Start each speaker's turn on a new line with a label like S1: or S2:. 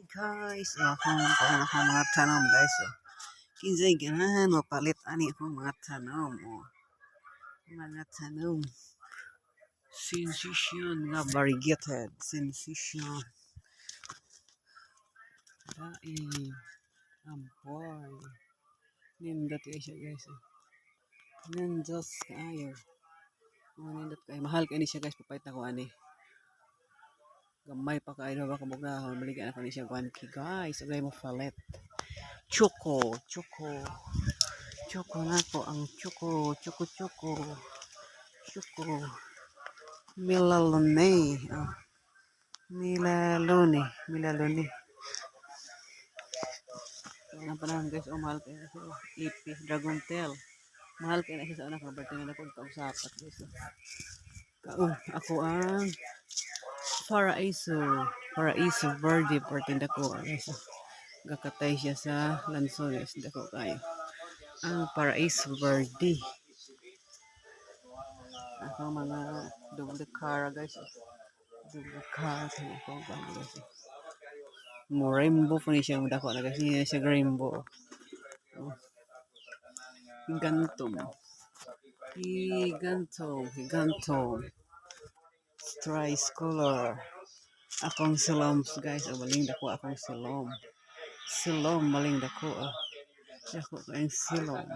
S1: Guys, akong mga tanom guys. Oh. Kinsay ganahan mapalit ani akong mga tanom. Oh. Mga tanom. Sensation nga variegated. Sensation. Dai. Ampoy. Nindot kayo siya guys. Oh. Nindot kayo. Nindot kayo. Mahal kayo ni siya guys. Papayta ko ani. Gamay pa kayo ba kabugahon. Balikan ako ni siya 1K guys. Agay mo palit. Choco. Choco na ko ang choco. Choco. Milalone. Oh. Milalone. Ang panahon guys, mahal kayo na siya. Ipi, dragon tail. Mahal kayo na siya sa anak ko. Berting na ko kausapat guys. Ako ang Paraiso Verde. Berting na ko guys. Gakatay siya sa Lanzones. Dako kayo. Ang Paraiso Verde. Ako mga double car guys. Double car. Guys. Mo rainbow po niya siya. Dako na kasi niya siya rainbow. Higantom. Strice color. Akong siloms guys. Maling dako akong silom. Maling dako. Dako kayong silom.